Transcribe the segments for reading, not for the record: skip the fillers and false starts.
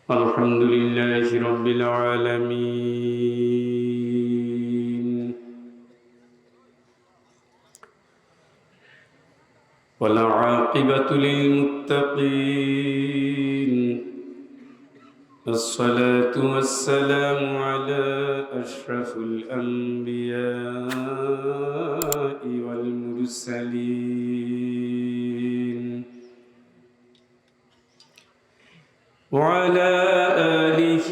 الحمد لله رب العالمين، والعاقبة للمتقين، الصلاة والسلام على أشرف الأنبياء والمرسلين، وعلى آله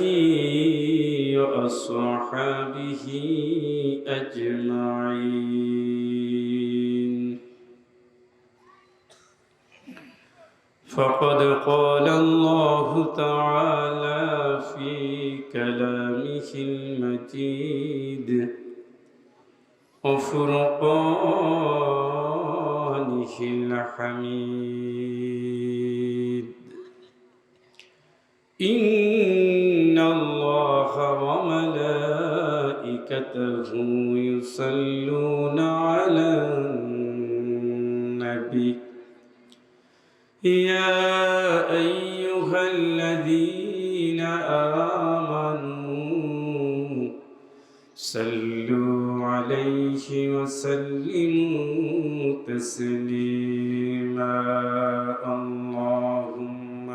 وأصحابه أجمعين. فقد قال الله تعالى في كلامه المجيد وفرقانه الحميد: إن الله وملائكته يصلون على النبي يا أيها الذين آمنوا صلوا عليه وسلموا تسليما. اللهم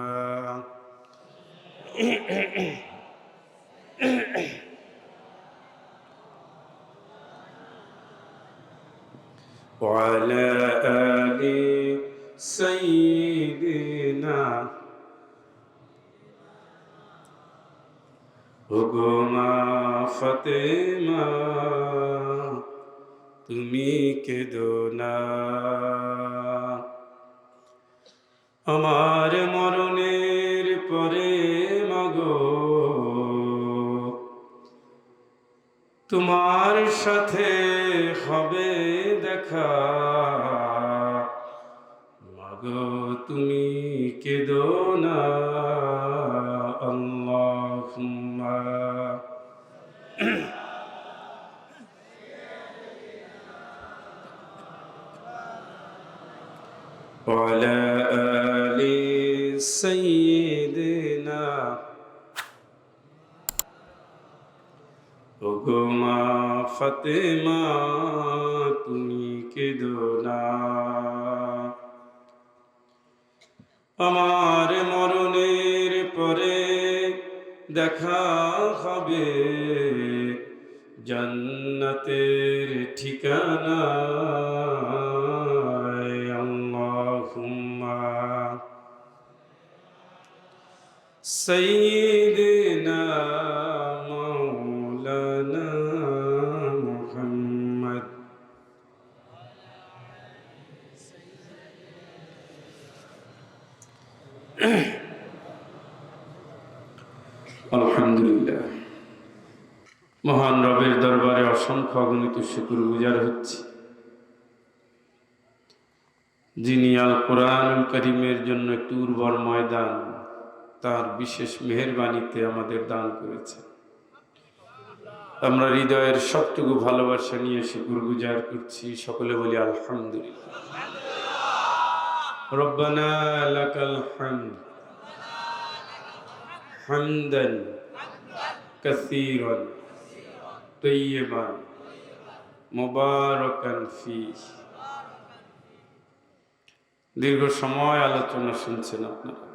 وعلى آل سيدنا হুকুমা ফাতেমা তুমি কেঁদো না, আমার মরণের পরে মাগো তোমার সাথে হবে দেখা, মাগো তুমি কেঁদো না। আল্লাহুম্মা ওয়ালা আলি সাইয়্যিদিনা হুকুমা ফাতেমা তুমি কেঁদো না, আমার মরণের পরে দেখা হবে জান্নাতের ঠিকানায়। আল্লাহুম্মা সাইয়্যিদিনা মাওলানা মুহাম্মদ আলহামদুলিল্লাহ। মহান রবের দরবারে অসংখ্য অগণিত শুকরগুজার হচ্ছি, যিনি আল কোরআনুল কারীমের জন্য একটি উর্বর ময়দান তার বিশেষ মেহেরবানিতে আমাদের দান করেছে। আমরা হৃদয়ের সবটুকু ভালোবাসা নিয়ে শুকরগুজার করছি। সকলে বলি আলহামদুলিল্লাহ। রব্বানা লাকাল হামদ হামদান কাসীরান তাইয়্যিবান মুবারাকান ফীহ। দীর্ঘ সময় আলোচনা শুনছেন আপনারা,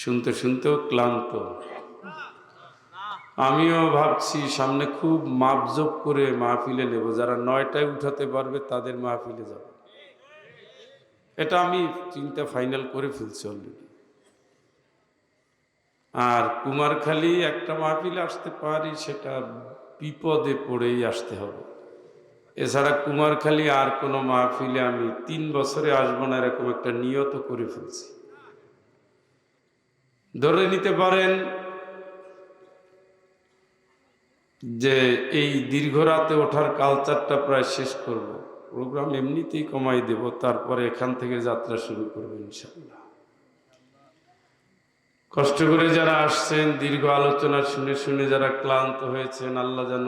শুনতে শুনতেও ক্লান্ত। আমিও ভাবছি সামনে খুব মাপজোপ করে মাহফিলে নেব, যারা 9টায় উঠাতে পারবে তাদের মাহফিলে যাব। এটা আমি চিন্তা ফাইনাল করে ফেলছি অলরেডি। আর কুমারখালী একটা মাহফিলে আসতে পারি, সেটা বিপদে পড়েই আসতে হবে। এছাড়া কুমারখালী আর কোনো মাহফিলে আমি 3 বছরে আসবো না, এরকম একটা নিয়ত করে ফেলছি। ধরে নিতে পারেন যে এই দীর্ঘ রাতে ওঠার কালচারটা প্রায় শেষ করব। প্রোগ্রাম এমনিতেই কমাই দেব, তারপরে এখান থেকে যাত্রা শুরু করবো ইনশাআল্লাহ। কষ্ট করে যারা আসছেন, দীর্ঘ আলোচনা শুনে শুনে যারা ক্লান্ত হয়েছেন, আল্লাহ যেন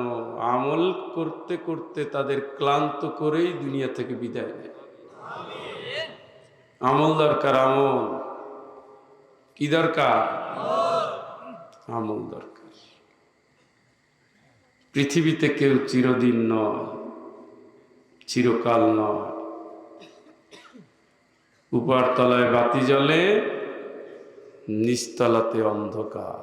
আমল করতে করতে তাদের ক্লান্ত করেই দুনিয়া থেকে বিদায় নেয়। আমল দরকার, আমল। কি দরকার? আমল দরকার। পৃথিবীতে কেউ চিরদিন নয়, চিরকাল নয়। উপর তলায় বাতি জ্বলে, নিচতলাতে অন্ধকার।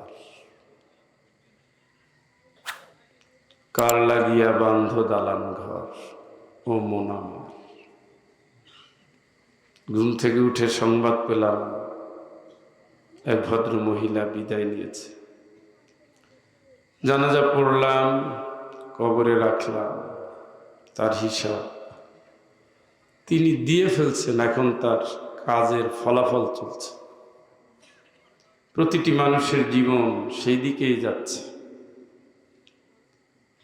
কার লাগিয়া বান্ধ দালান ঘর, ও মন আমার। ঘুম থেকে উঠে সংবাদ পেলাম এক ভদ্র মহিলা বিদায় নিয়েছে। জানাজা পড়লাম, কবরে রাখলাম। তার হিসাব তিনি দিয়ে ফেলছেন, এখন তার কাজের ফলাফল চলছে। প্রতিটি মানুষের জীবন সেই দিকেই যাচ্ছে।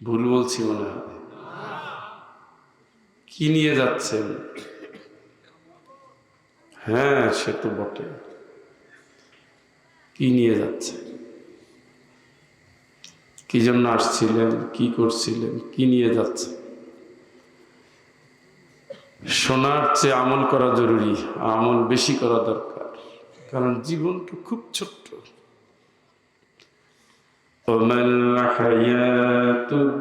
ভুল বলছি মনে হয়? কি নিয়ে যাচ্ছেন? হ্যাঁ, সে তো বটে। কি নিয়ে যাচ্ছে? কি জন্য আসছিলেন, কি করছিলেন, কি নিয়ে যাচ্ছে? শোনার চেয়ে আমল করা জরুরি, আমল বেশি করা দরকার। কারণ জীবনটা খুব ছোট্ট। ওমাল হায়াতুদ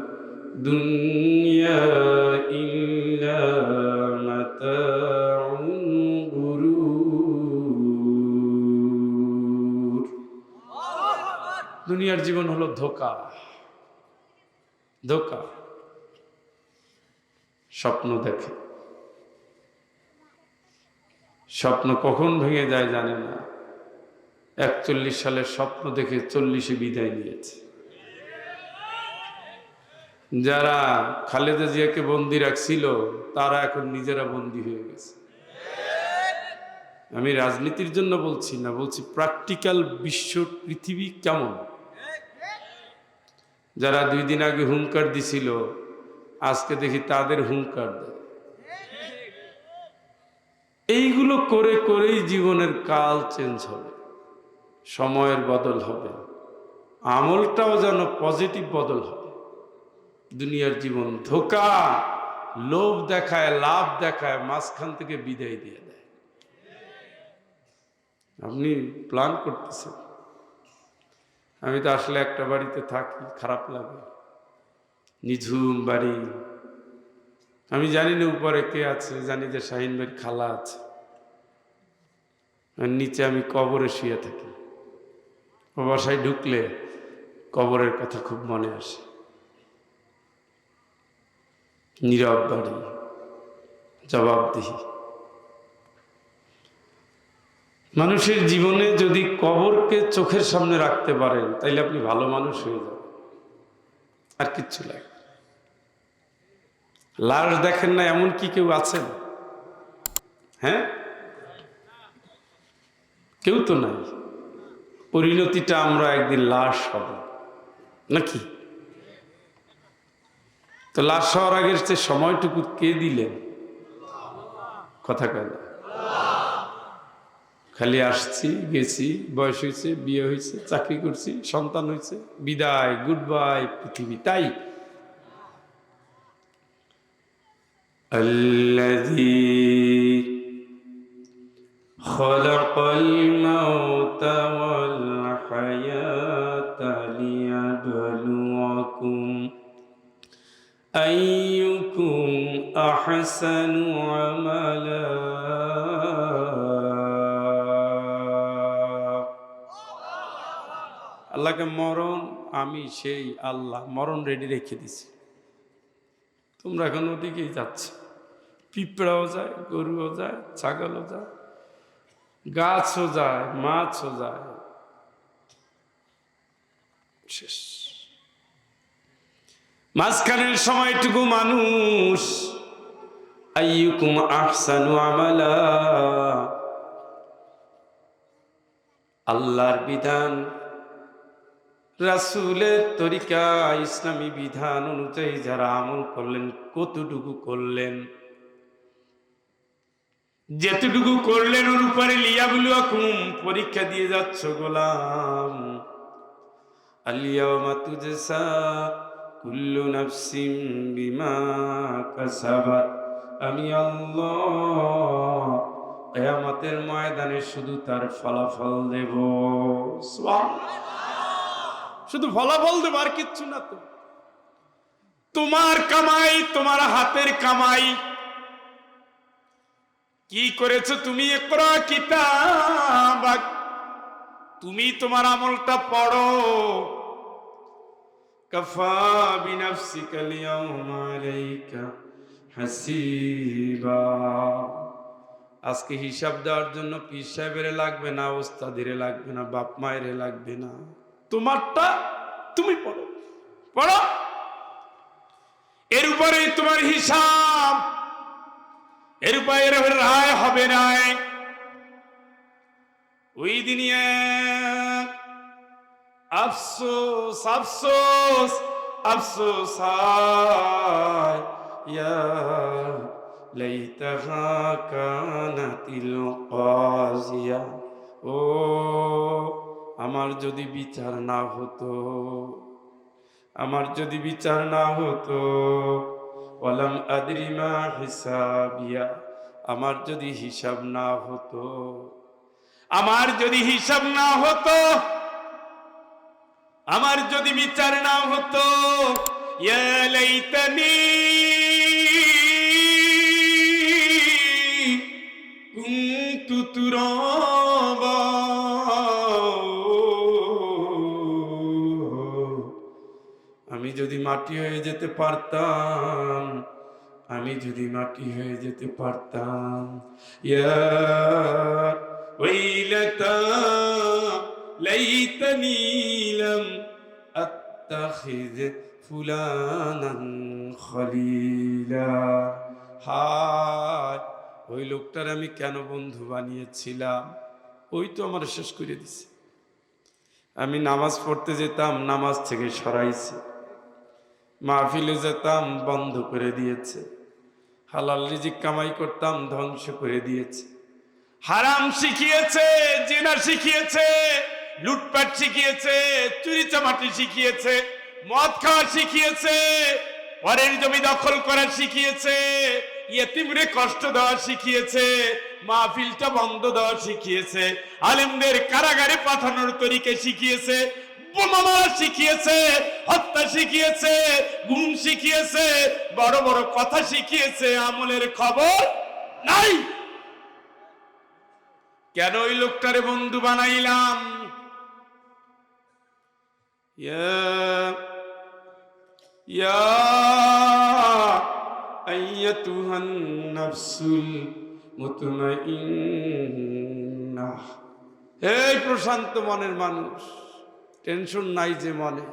দুনিয়া ইল্লা মাতাউল গুরুর। দুনিয়ার জীবন হলো ধোঁকা, ধোঁকা। স্বপ্ন দেখে, স্বপ্ন কখন ভেঙে যায় জানে না। 41 সালের স্বপ্ন দেখে 40-এ বিদায় নিয়েছে। যারা খালেদা জিয়াকে বন্দী রাখছিল তারা এখন নিজেরা বন্দী হয়ে গেছে। আমি রাজনীতির জন্য বলছি না, বলছি প্র্যাকটিক্যাল বিশ্ব পৃথিবী কেমন। যারা 2 দিন আগে হুঙ্কার দিছিল আজকে দেখি তাদের হুঙ্কার দেয়। এইগুলো করে করেই জীবনের কাল চেঞ্জ হবে, সময়ের বদল হবে, আমলটাও যেন পজিটিভ বদল হবে। দুনিয়ার জীবন ধোঁকা, লোভ দেখায়, লাভ দেখায়, মাঝখান থেকে বিদায় দিয়ে দেয়। আপনি প্ল্যান করতেছেন, আমি তো আসলে একটা বাড়িতে থাকি, খারাপ লাগে, নিঝুম বাড়ি। আমি জানি না উপরে কে আছে, জানি যে শাহিন ভাইয়ের খালা আছে, আর নিচে আমি কবরে শুয়ে থাকি। বাসায় ঢুকলে কবরের কথা খুব মনে আসে। নীরব বাড়ি, জবাবদিহি। মানুষের জীবনে যদি কবরকে চোখের সামনে রাখতে পারেন তাইলে আপনি ভালো মানুষ হয়ে যাবেন, আর কিচ্ছু লাগে। লাশ দেখেন না এমন কি কেউ আছেন? হ্যাঁ, কেউ তো নাই। পরিণতিটা আমরা একদিন লাশ হব নাকি? তো লাশ হওয়ার আগের যে সময়টুকু কে দিলেন? কথা কয় না। খালি আসছি, গেছি, বয়স হয়েছে, বিয়ে হয়েছে, চাকরি করছি, সন্তান হয়েছে, বিদায়, গুড বাই পৃথিবী। তাই আল্লাযী খালাকাল মাউতা ওয়াল হায়াতা লিয়াবলুয়াকুম আইয়ুকুম আহসানু আমালা। আল্লাহকে মরণ, আমি সেই আল্লাহ মরণ রেডি রেখে দিছি। তোমরা এখন ওদিকেই যাচ্ছ। পিঁপড়াও যায়, গরুও যায়, ছাগলও যায়, গাছও যায়, মাছও যায়, শেষ। মাঝখানের সময়টুকু মানুষ। আইয়ুকুম আহসানু আমালা, আল্লাহর বিধান, রাসূলের তরিকা, ইসলামী বিধান অনুযায়ী যারা আমল করলেন, কতটুকু করলেন, যেতটুকু করলেন ওর উপরে লিয়াবলুয়াকুম, পরীক্ষা দিয়ে যাচ্ছ গোলাম। আল-ইয়াওমা তুজসা কুল্লু নাফসিন বিমা কাসাবাত। আমি আল্লাহ কিয়ামতের ময়দানে শুধু তার ফলাফল দেব। সুবহানাল্লাহ। শুধু ফলাফল দেব, আর কিচ্ছু না। তো তোমার কামাই, তোমার হাতের কামাই কি করেছো তুমি? ইকরা কিতাবাক, তুমি তোমার আমলটা পড়ো। কাফা বিনাফসিকা আল-ইয়াওমা আলাইকা হাসিবা। আজকে হিসাব দেওয়ার জন্য পীর সাহেবের লাগবে না, ওস্তাদের লাগবে না, বাপ মায়ের লাগবে না, তোমারটা তুমি পড়ো, পড়ো। এর উপরে তোমার হিসাব, এর উপরে রায় হবে না। ওই দিন আফসোস আফসোস আফসোস, ইয়া লাইতাহা কানাতিল কাযিয়া। ও আমার যদি বিচার না হতো, আমার যদি বিচার না হতো। ওয়ালাম আদরি মা হিসাবিয়া, আমার যদি হিসাব না হতো, আমার যদি হিসাব না হতো, আমার যদি বিচার না হতো। ইয়া লাইতানি কুনতু তুরাবা, আমি যদি মাটি হয়ে যেতে পারতাম, আমি যদি মাটি হয়ে যেতে পারতাম। ইয়া ওয়াইলাতা লাইতানি লাম আত্তাখিয ফুলানান খলিলা। হায়, ওই লোকটার আমি কেন বন্ধু বানিয়েছিলাম? ওই তো আমার শেষ করে দিছে। আমি নামাজ পড়তে যেতাম, নামাজ থেকে সরাইছে। মাহফিলে যেতাম, বন্ধ করে দিয়েছে। হালাল রিজিক কামাই করতাম, ধ্বংস করে দিয়েছে। হারাম শিখিয়েছে, জিনা শিখিয়েছে, লুটপাট শিখিয়েছে, চুরি চামাটি শিখিয়েছে, মদ খাওয়া শিখিয়েছে, পরের জমি দখল করা শিখিয়েছে, ইয়েতিমরে কষ্ট দেওয়া শিখিয়েছে, মাহফিলটা বন্ধ দেওয়া শিখিয়েছে, আলেমদের কারাগারে পাঠানোর তরিকে শিখিয়েছে, বোমা মারা শিখিয়েছে, হত্যা শিখিয়েছে, গুম শিখিয়েছে, বড় বড় কথা শিখিয়েছে, আমলের খবর নাই। কেন ওই লোকটারে বন্ধু বানাইলাম? ইয়া আইয়াতুহান নাফসুল মুতমাইন্নাহ, এই প্রশান্ত মনের মানুষ, টেনশন নাই যে মনে,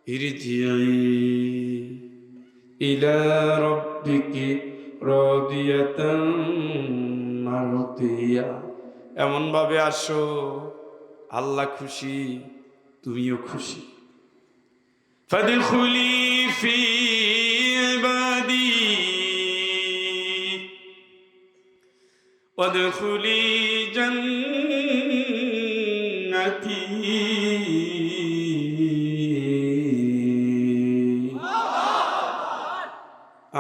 ইরজিই ইলা রাব্বিকি রাদিয়াতান মারদিয়া। এমন ভাবে আসো, আল্লাহ খুশি, তুমিও খুশি। ফাদখুলি ফি ইবাদি ওয়াদখুলি জান্নাতি।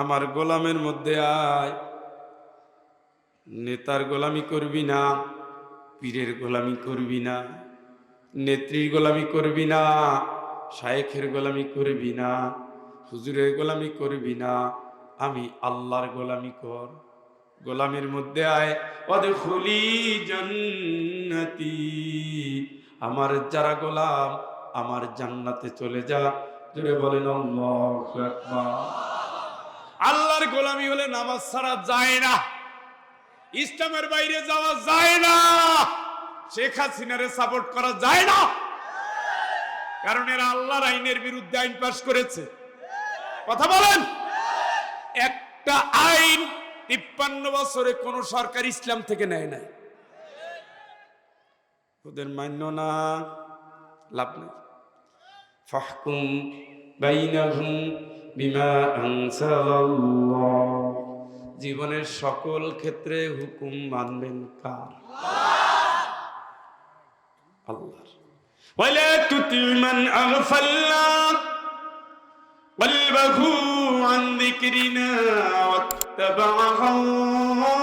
আমার গোলামের মধ্যে আয়। নেতার গোলামি করবি না, পীরের গোলামি করবি না, নেত্রীর গোলামি করবি না, শায়েখের গোলামি করবি না, হুজুরের গোলামি করবি না, আমি আল্লাহর গোলামি কর। গোলামের মধ্যে আয়। ওয়াদখুলি জান্নাতি, আমার যারা গোলাম, আমার জান্নাতে চলে যা। জোরে বলেন আল্লাহু আকবার। আল্লাহর গোলামি হলে নামাজ ছাড়া যায় না, ইসলামের বাইরে যাওয়া যায় না, শেখ হাসিনারে সাপোর্ট করা যায় না, কারণ এরা আল্লাহর আইনের বিরুদ্ধে আইন পাশ করেছে। কথা বলেন। একটা আইন 53 বছরে কোন সরকার ইসলাম থেকে নেয় নাই। ওদের মান্য না, লাভ নেই। ফাহকুম বাইনাহুম বিমা আনজালাল্লাহ, জীবনের সকল ক্ষেত্রে হুকুম মানবেন কার? আল্লাহর। ওয়ালা তুতি মান আগফালনা কলবাহু আন যিকরিনা ওয়াত্তাবা হাওয়া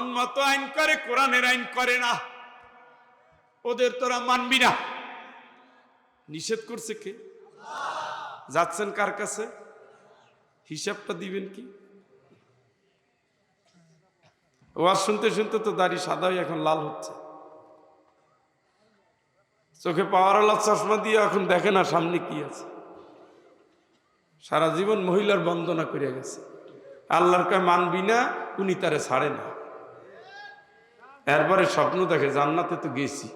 মন মতো আইন করে, কোরআনের আইন করে না। ওদের তোরা মানবি না, নিষেধ করছে কে? যাচ্ছেন কার কাছে? হিসাবটা দিবেন কি? ওয়াজ শুনতে শুনতে তো দাড়ি সাদা হয়ে এখন লাল হচ্ছে। চোখে পাওয়ারওয়ালা চশমা দিয়ে এখন দেখে না সামনে কি আছে। সারা জীবন মহিলার বন্দনা করে গেছে। আল্লাহর কে মানবি না, উনি তারে ছাড়ে না। এরপরে স্বপ্ন দেখে জান্নাতে তো গেছি,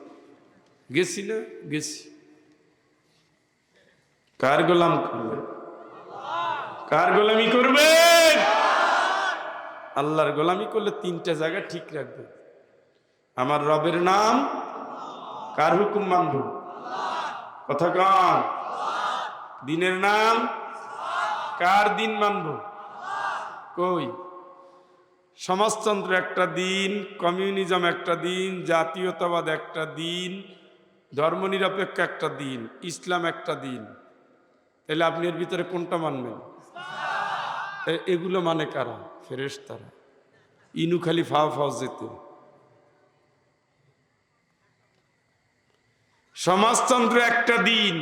গেছি না গেছি। কার গোলাম করবে? কার গোলামি করবে? আল্লাহর গোলামি করলে তিনটা জায়গা ঠিক রাখবে। আমার রবের নাম, কার হুকুম মানব? কথা কন। দিনের নাম, কার দিন মানব? কই? সমাজতন্ত্র একটা দিন, কমিউনিজম একটা দিন, জাতীয়তাবাদ একটা দিন, ধর্মনিরপেক্ষ একটা দিন, ইসলাম একটা দিন। তাহলে আপনি এর ভিতরে কোনটা মানবেন? এগুলো মানে কারা? ফেরেশতারা। ইনু খালি ফাও ফাও যেত। সমাজতন্ত্র একটা দিন,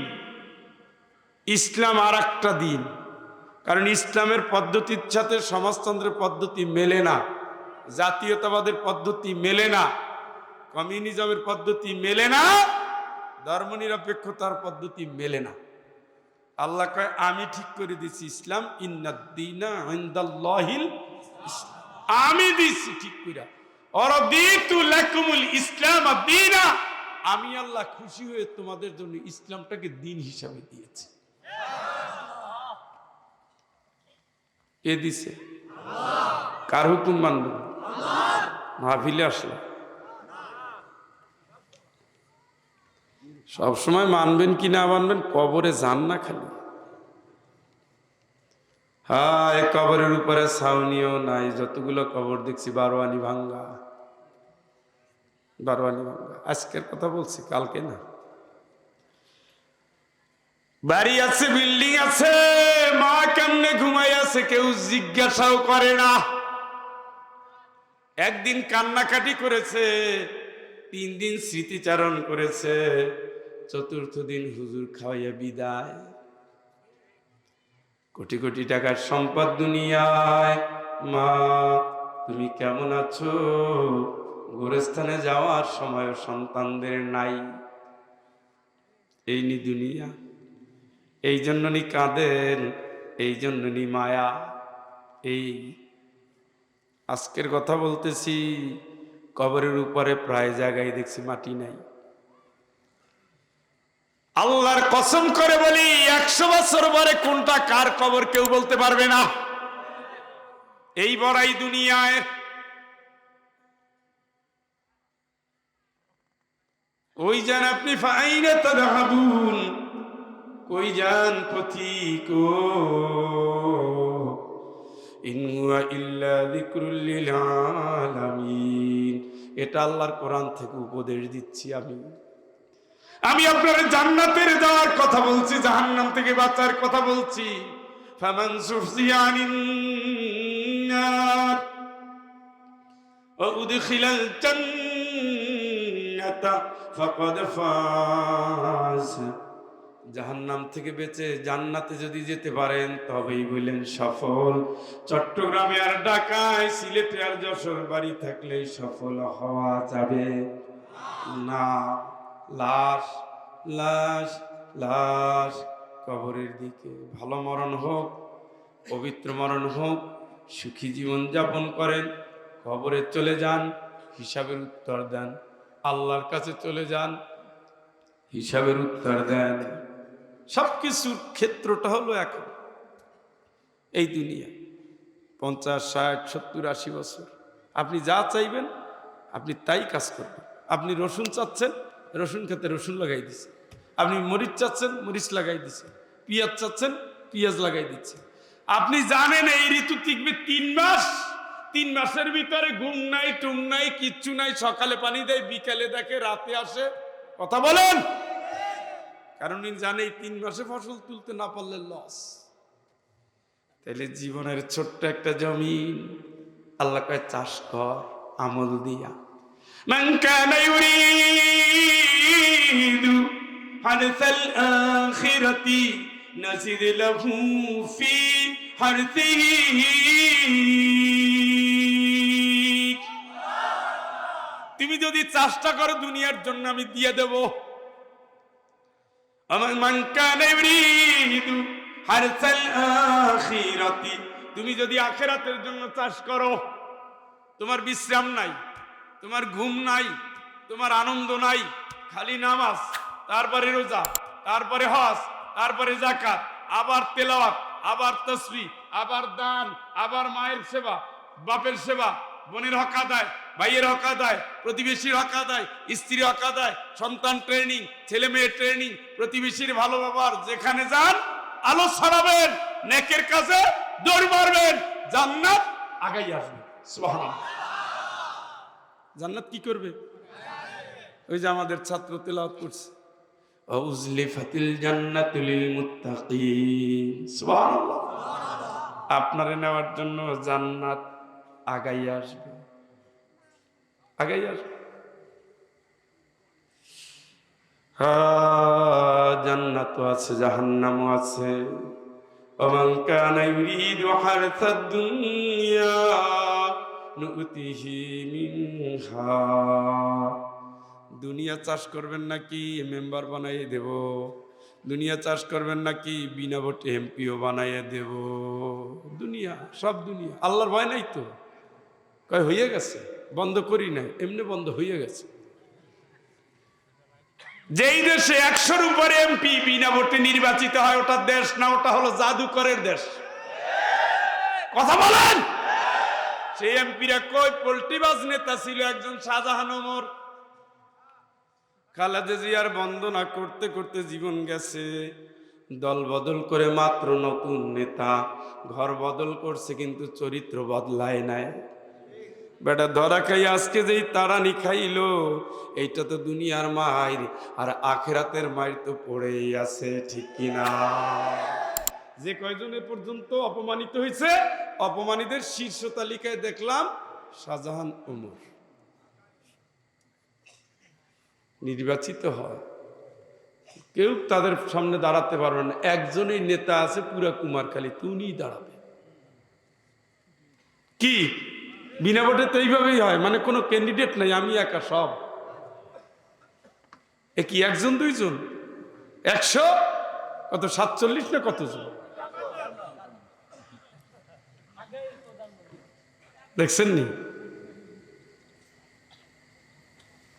ইসলাম আর একটা দিন। কারণ ইসলামের পদ্ধতির সাথে সমাজতন্ত্রের পদ্ধতি মেলে না, জাতীয়তাবাদের পদ্ধতি মেলে না, কমিউনিজমের পদ্ধতি মেলে না, ধর্মনিরপেক্ষতার পদ্ধতি মেলে না। আল্লাহ কয় আমি ঠিক করে দিছি ইসলাম, ইন্নাদ-দীনা ইনদাল্লাহিল ইসলাম। আমি দিছি ঠিক কইরা, অরদিতু লাকুমুল ইসলাম দীনা। আমি আল্লাহ খুশি হয়ে তোমাদের জন্য ইসলামটাকে দিন হিসাবে দিয়েছি। কে দিছে? কার হুকুম মানব? মাহফিলে আসলে সবসময় মানবেন কি না মানবেন, কবরে যান না খালি। হ্যাঁ, এ কবরের উপরে ছাউনিও নাই। যতগুলো কবর দেখছি বারোয়ানি ভাঙ্গা, বারোয়ানি ভাঙ্গা। আজকের কথা বলছি, কালকে না। বাড়ি আছে, বিল্ডিং আছে, মা কেমনে ঘুমাই আছে কেউ জিজ্ঞাসাও করে না। একদিন কান্নাকাটি করেছে, 3 দিন স্মৃতিচারণ করেছে, 4র্থ দিন হুজুর খাওয়াইয়া বিদায়। কোটি কোটি টাকার সম্পদ দুনিয়ায়, মা তুমি কেমন আছো? গোরস্থানে যাওয়ার সময় সন্তানদের নাই। এই নি দুনিয়া, এই জন্য নি কাঁদেন, এই জন্য নি মায়া। এই আজকের কথা বলতেছি, কবরের উপরে প্রায় জায়গায় দেখছি মাটি নাই। আল্লাহর কসম করে বলি, 100 বছর পরে কোনটা কার কবর কেউ বলতে পারবে না। এই বড়াই দুনিয়ায়। ওই যান আপনি, ফাইনা তাযহাবুন, কই যান পথিক? ইন হুয়া ইল্লা যিকরুল লিল আলামিন। এটা আল্লাহর কোরআন থেকে উপদেশ দিচ্ছি আমি আপনার জান্নাতের যাওয়ার কথা বলছি, জাহান্নাম থেকে বাঁচার কথা বলছি। ফামান যুহজিয়া আনিন নার ওয়া উদখিলাল জান্নাতা ফাকাদ ফাজ। জাহান্নাম থেকে বেঁচে জান্নাতে যদি যেতে পারেন তবেই বললেন সফল। চট্টগ্রামে আর ঢাকায়, সিলেটে আর যশোর বাড়ি থাকলেই সফল হওয়া যাবে না। লাশ লাশ লাশ কবরের দিকে। ভালো মরণ হোক, পবিত্র মরণ হোক, সুখী জীবন যাপন করেন, কবরে চলে যান, হিসাবের উত্তর দেন। আল্লাহর কাছে চলে যান, হিসাবের উত্তর দেন। সবকিছুর ক্ষেত্রটা হলো এখন এই দুনিয়া। 50, 60, 70, 80 বছর আপনি যা চাইবেন আপনি তাই কাজ করবেন। আপনি রসুন চাচ্ছেন, রসুন খেতে রসুন লাগাই দিচ্ছে। আপনি মরিচ চাচ্ছেন, মরিচ লাগাই দিচ্ছে। পেঁয়াজ চাচ্ছেন, পেঁয়াজ লাগাই দিচ্ছে। আপনি জানেন এই ঋতু টিকবে 3 মাস। 3 মাসের ভিতরে ঘুম নাই, টুম নাই, কিচ্ছু নাই। সকালে পানি দেয়, বিকালে দেখে, রাতে আসে। কথা বলেন। কারণ জানে এই 3 মাসে ফসল তুলতে না পারলে লস। তাইলে জীবনের ছোট্ট একটা জমিন, আল্লাহ কয় চাষ কর, আমল দিয়া। মান কানা ইউরিদু হারসাল আখিরাতি নাজিদ লাহু ফি হারসিহি। তুমি যদি চেষ্টা করো দুনিয়ার জন্য আমি দিয়ে দেব। মান কানা ইউরিদু হারসাল আখিরাতি, তুমি যদি আখিরাতের জন্য চাষ করো, তোমার বিশ্রাম নাই, তোমার ঘুম নাই, তোমার আনন্দ নাই, খালি নামাজ, তারপরে রোজা, তারপরে হজ, তারপরে যাকাত, আবার তেলাওয়াত, আবার তাসবিহ, আবার দান, আবার মায়ের সেবা, বাপের সেবা, বোনের হক আদায়, ভাইয়ের হক আদায়, প্রতিবেশীর হক আদায়, স্ত্রীর হক আদায়, সন্তান ট্রেনিং, ছেলে মেয়ে ট্রেনিং, প্রতিবেশীর ভালো ব্যবহার, যেখানে যান আলো ছড়াবেন, নেকের কাজে দৌড় মারবেন, জান্নাত আগাই আসবে। সুবহানাল্লাহ। জান্নাত কি করবে? ওই যে আমাদের ছাত্র তেলাওয়াত করছে, আউজলিফাতিল জান্নাতু লিল মুত্তাকিন। সুবহানাল্লাহ। আপনারে নেওয়ার জন্য জান্নাত আগাই আসবে, আগাই আসবে। জান্নাতও আছে, জাহান্নামও আছে। ওমান কানা ইউরিদু হারসাদ দুনিয়া নুতিহি মিনহা। দুনিয়া চাষ করবেন নাকি মেম্বার বানাইয়ে দেব, দুনিয়া চাষ করবেন নাকি বিনা ভোটে এমপিও বানাইয়ে দেব। দুনিয়া, সব দুনিয়া। আল্লাহর ভয় নাই তো? কয় হয়ে গেছে, বন্ধ করি না, এমনি বন্ধ হয়ে গেছে। যেই দেশে 100-র উপরে এমপি বিনা ভোটে নির্বাচিত হয়, ওটা দেশ না, ওটা হলো জাদুকরের দেশ। কথা বলেন। সেই এমপিরা কই পোল্টিবাজ নেতা ছিল একজন শাহজাহান ওমর। খালেদা জিয়ার বন্দনা করতে করতে জীবন গেছে। দল বদল করে মাত্র নতুন নেতা, ঘর বদল করছে কিন্তু চরিত্র বদলায় নাই। বেটা ধরা খাই আজকে যেই তাড়ানি খাইলো, এইটা তো দুনিয়ার মায়ের, আর আখেরাতের মায়ের তো পড়েই আছে, ঠিক কিনা? যে কয়জনে পর্যন্ত অপমানিত হয়েছে, অপমানীদের শীর্ষ তালিকায় দেখলাম শাহজাহান ওমর নির্বাচিত হয়। কেউ তাদের সামনে দাঁড়াতে পারবে না। একজনই নেতা আছে পুরা কুমারখালী, উনিই দাঁড়াবে। কি বিনা ভোটে তো এইভাবেই হয়, মানে কোনো ক্যান্ডিডেট নাই, আমি একা সব। এ কি একজন দুইজন? 100 কত 47 না কতজন দেখছেন নি?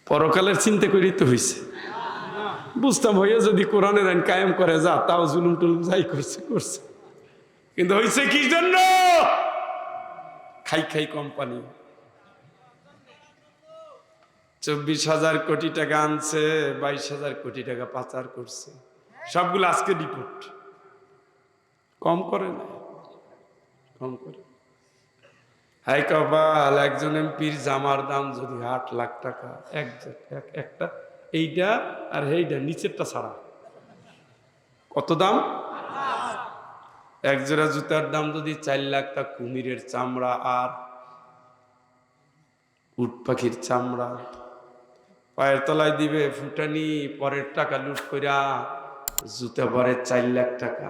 পরকালের চিন্তা করেই তো হয়েছে। বুঝতাম হইয়া যদি কোরআনের আইন কায়েম করে, যা তাও জুলুম টুলুম যাই করছে করছে, কিন্তু হয়েছে কি জন্য? খাই খাই কোম্পানি 24,000 কোটি টাকা আনছে, 22,000 কোটি টাকা পাচার করছে। সবগুলো আজকে রিপোর্ট। কম করে না, কম করে। হাই কপাল, একজন এমপির জামার দাম যদি 8 লাখ টাকা, একটা এইটা আর এইটা নিচেরটা ছাড়া কত দাম? একজোড়া জুতার দাম যদি 4 লাখ, তা কুমিরের চামড়া আর উট পাখির চামড়া পায়ের তলায় দিবে ফুটানি, পরের টাকা লুট কইরা জুতা পরে 4 লাখ টাকা।